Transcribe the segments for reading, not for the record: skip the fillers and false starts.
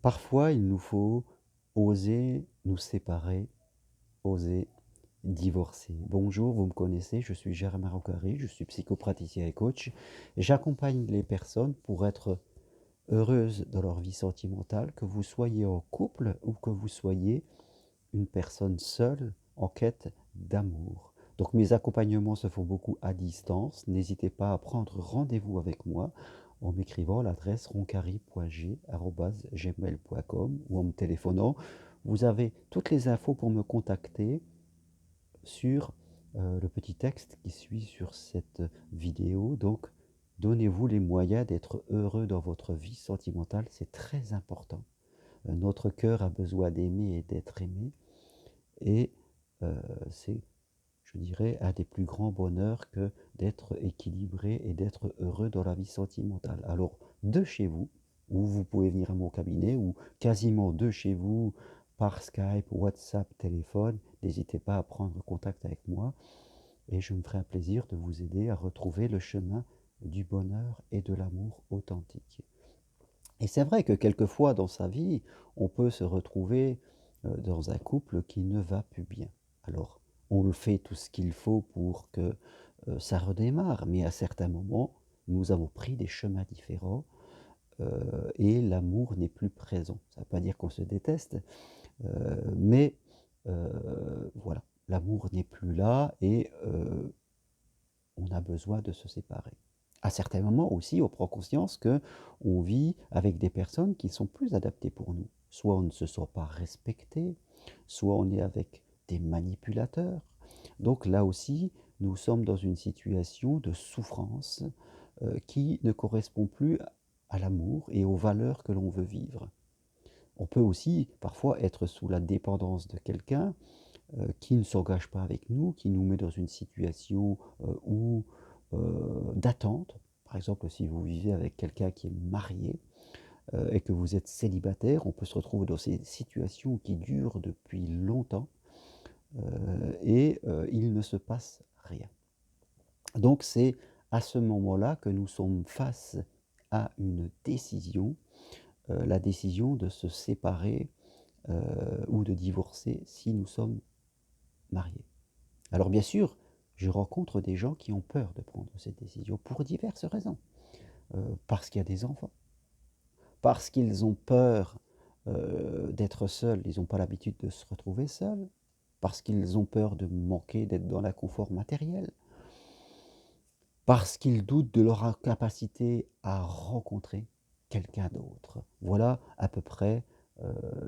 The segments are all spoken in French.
Parfois, il nous faut oser nous séparer, oser divorcer. Bonjour, vous me connaissez, je suis Germain Rocari, je suis psychopraticien et coach. J'accompagne les personnes pour être heureuses dans leur vie sentimentale, que vous soyez en couple ou que vous soyez une personne seule en quête d'amour. Donc mes accompagnements se font beaucoup à distance. N'hésitez pas à prendre rendez-vous avec moi en m'écrivant à l'adresse roncari.g@gmail.com ou en me téléphonant. Vous avez toutes les infos pour me contacter sur le petit texte qui suit sur cette vidéo. Donc donnez-vous les moyens d'être heureux dans votre vie sentimentale, c'est très important. Notre cœur a besoin d'aimer et d'être aimé. Et c'est, je dirais, un des plus grands bonheurs que d'être équilibré et d'être heureux dans la vie sentimentale. Alors, de chez vous, ou vous pouvez venir à mon cabinet, ou quasiment de chez vous, par Skype, WhatsApp, téléphone, n'hésitez pas à prendre contact avec moi et je me ferai un plaisir de vous aider à retrouver le chemin du bonheur et de l'amour authentique. Et c'est vrai que quelquefois dans sa vie, on peut se retrouver dans un couple qui ne va plus bien. Alors, on le fait tout ce qu'il faut pour que ça redémarre, mais à certains moments, nous avons pris des chemins différents et l'amour n'est plus présent. Ça ne veut pas dire qu'on se déteste, mais voilà, l'amour n'est plus là et on a besoin de se séparer. À certains moments aussi, on prend conscience que on vit avec des personnes qui sont plus adaptées pour nous. Soit on ne se sent pas respecté, soit on est avec des manipulateurs. Donc là aussi, nous sommes dans une situation de souffrance qui ne correspond plus à l'amour et aux valeurs que l'on veut vivre. On peut aussi parfois être sous la dépendance de quelqu'un qui ne s'engage pas avec nous, qui nous met dans une situation d'attente. Par exemple, si vous vivez avec quelqu'un qui est marié et que vous êtes célibataire, on peut se retrouver dans ces situations qui durent depuis longtemps et il ne se passe rien. Donc c'est à ce moment-là que nous sommes face à une décision, la décision de se séparer ou de divorcer si nous sommes mariés. Alors bien sûr, je rencontre des gens qui ont peur de prendre cette décision pour diverses raisons. Parce qu'il y a des enfants, parce qu'ils ont peur d'être seuls, ils n'ont pas l'habitude de se retrouver seuls, parce qu'ils ont peur de manquer d'être dans l'inconfort matériel, parce qu'ils doutent de leur capacité à rencontrer quelqu'un d'autre. Voilà à peu près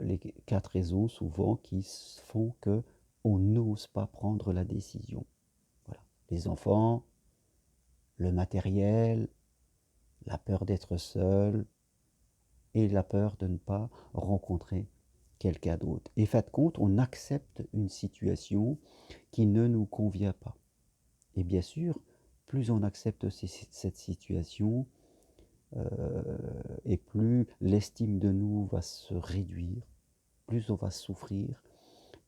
les 4 raisons souvent qui font que on n'ose pas prendre la décision. Voilà. Les enfants, le matériel, la peur d'être seul et la peur de ne pas rencontrer quelqu'un d'autre. Et fait de compte, on accepte une situation qui ne nous convient pas. Et bien sûr, plus on accepte cette situation, et plus l'estime de nous va se réduire, plus on va souffrir,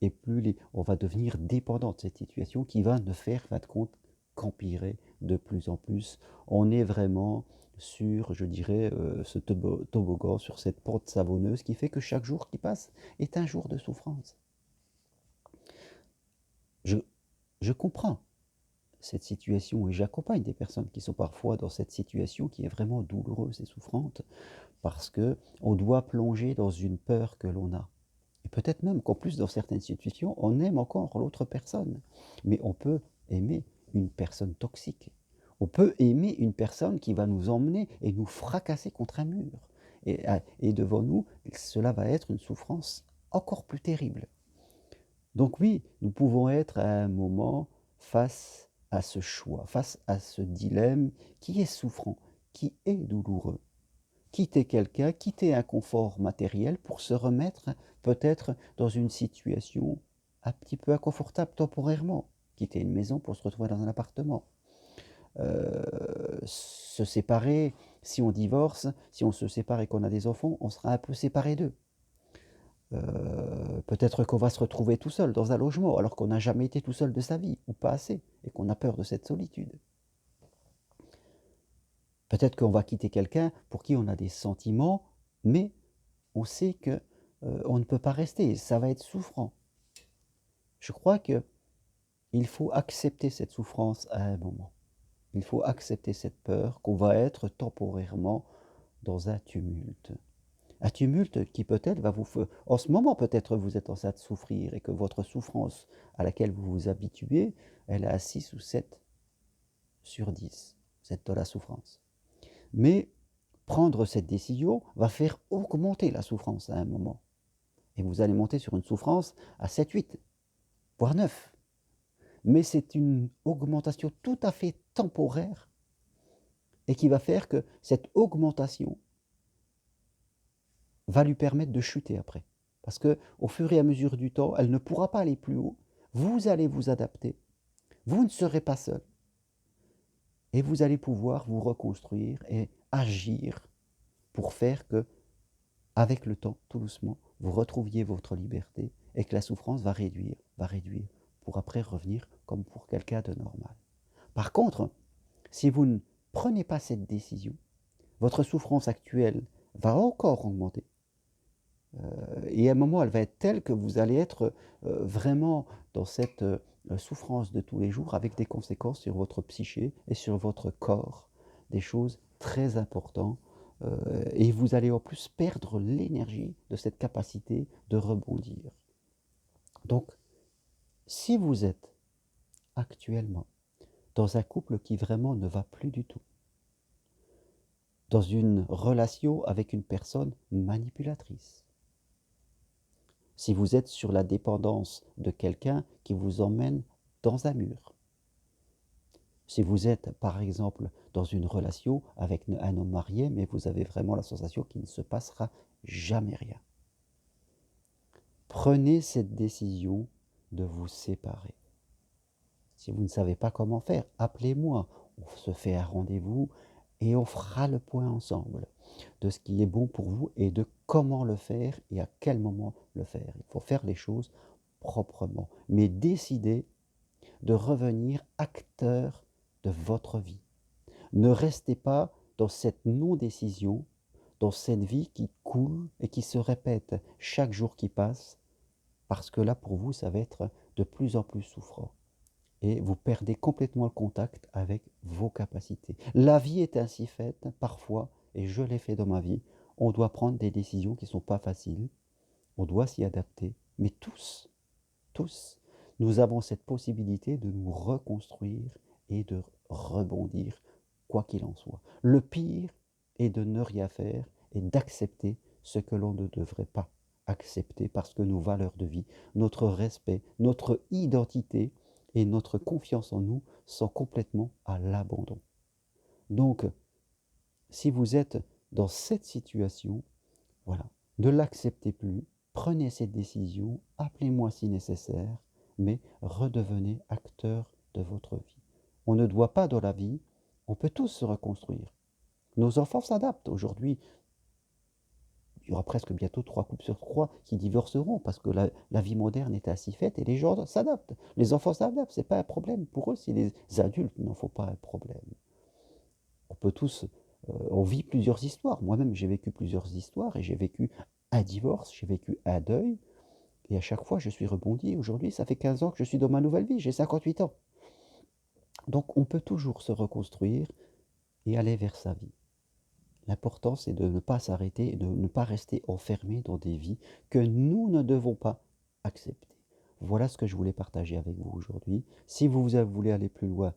et plus on va devenir dépendant de cette situation qui va ne faire, fin de compte, qu'empirer de plus en plus. On est vraiment sur, je dirais, ce toboggan, sur cette pente savonneuse qui fait que chaque jour qui passe est un jour de souffrance. Je, je comprends cette situation et j'accompagne des personnes qui sont parfois dans cette situation qui est vraiment douloureuse et souffrante parce que on doit plonger dans une peur que l'on a. Et peut-être même qu'en plus, dans certaines situations, on aime encore l'autre personne. Mais on peut aimer une personne toxique. On peut aimer une personne qui va nous emmener et nous fracasser contre un mur. Et devant nous, cela va être une souffrance encore plus terrible. Donc oui, nous pouvons être à un moment face à ce choix, face à ce dilemme qui est souffrant, qui est douloureux. Quitter quelqu'un, quitter un confort matériel pour se remettre peut-être dans une situation un petit peu inconfortable temporairement. Quitter une maison pour se retrouver dans un appartement. Se séparer, si on divorce, si on se sépare et qu'on a des enfants, on sera un peu séparés d'eux. Peut-être qu'on va se retrouver tout seul dans un logement alors qu'on n'a jamais été tout seul de sa vie, ou pas assez, et qu'on a peur de cette solitude. Peut-être qu'on va quitter quelqu'un pour qui on a des sentiments, mais on sait que, on ne peut pas rester, ça va être souffrant. Je crois qu'il faut accepter cette souffrance à un moment. Il faut accepter cette peur qu'on va être temporairement dans un tumulte. Un tumulte qui peut-être va vous faire... En ce moment, peut-être vous êtes en train de souffrir et que votre souffrance à laquelle vous vous habituez, elle est à 6 ou 7 sur 10. Vous êtes dans la souffrance. Mais prendre cette décision va faire augmenter la souffrance à un moment. Et vous allez monter sur une souffrance à 7, 8, voire 9. Mais c'est une augmentation tout à fait temporaire et qui va faire que cette augmentation va lui permettre de chuter après. Parce qu'au fur et à mesure du temps, elle ne pourra pas aller plus haut. Vous allez vous adapter. Vous ne serez pas seul. Et vous allez pouvoir vous reconstruire et agir pour faire que, avec le temps, tout doucement, vous retrouviez votre liberté et que la souffrance va réduire, pour après revenir comme pour quelqu'un de normal. Par contre, si vous ne prenez pas cette décision, votre souffrance actuelle va encore augmenter. Et à un moment, elle va être telle que vous allez être vraiment dans cette souffrance de tous les jours avec des conséquences sur votre psyché et sur votre corps, des choses très importantes. Et vous allez en plus perdre l'énergie de cette capacité de rebondir. Donc, si vous êtes actuellement dans un couple qui vraiment ne va plus du tout, dans une relation avec une personne manipulatrice, si vous êtes sur la dépendance de quelqu'un qui vous emmène dans un mur, si vous êtes par exemple dans une relation avec un homme marié, mais vous avez vraiment la sensation qu'il ne se passera jamais rien, prenez cette décision de vous séparer. Si vous ne savez pas comment faire, appelez-moi, on se fait un rendez-vous et on fera le point ensemble de ce qui est bon pour vous et de comment le faire et à quel moment le faire. Il faut faire les choses proprement, mais décidez de revenir acteur de votre vie. Ne restez pas dans cette non-décision, dans cette vie qui coule et qui se répète chaque jour qui passe, parce que là, pour vous, ça va être de plus en plus souffrant. Et vous perdez complètement le contact avec vos capacités. La vie est ainsi faite, parfois, et je l'ai fait dans ma vie, on doit prendre des décisions qui ne sont pas faciles, on doit s'y adapter, mais tous, nous avons cette possibilité de nous reconstruire et de rebondir, quoi qu'il en soit. Le pire est de ne rien faire et d'accepter ce que l'on ne devrait pas accepter parce que nos valeurs de vie, notre respect, notre identité et notre confiance en nous sont complètement à l'abandon. Donc, si vous êtes dans cette situation, voilà, ne l'acceptez plus, prenez cette décision, appelez-moi si nécessaire, mais redevenez acteur de votre vie. On ne doit pas dans la vie, on peut tous se reconstruire. Nos enfants s'adaptent. Aujourd'hui, il y aura presque bientôt 3 couples sur 3 qui divorceront parce que la vie moderne est ainsi faite et les gens s'adaptent. Les enfants s'adaptent, ce n'est pas un problème pour eux si les adultes n'en font pas un problème. On peut tous, on vit plusieurs histoires. Moi-même, j'ai vécu plusieurs histoires et j'ai vécu un divorce, j'ai vécu un deuil. Et à chaque fois, je suis rebondi. Aujourd'hui, ça fait 15 ans que je suis dans ma nouvelle vie. J'ai 58 ans. Donc, on peut toujours se reconstruire et aller vers sa vie. L'important, c'est de ne pas s'arrêter et de ne pas rester enfermé dans des vies que nous ne devons pas accepter. Voilà ce que je voulais partager avec vous aujourd'hui. Si vous voulez aller plus loin,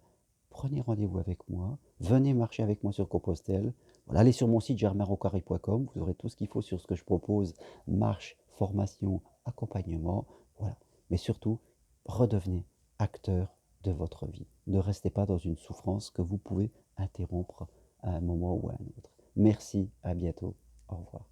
prenez rendez-vous avec moi. Venez marcher avec moi sur Compostelle. Voilà, allez sur mon site germainrocari.com. Vous aurez tout ce qu'il faut sur ce que je propose. Marche, formation, accompagnement. Voilà. Mais surtout, redevenez acteur de votre vie. Ne restez pas dans une souffrance que vous pouvez interrompre à un moment ou à un autre. Merci, à bientôt. Au revoir.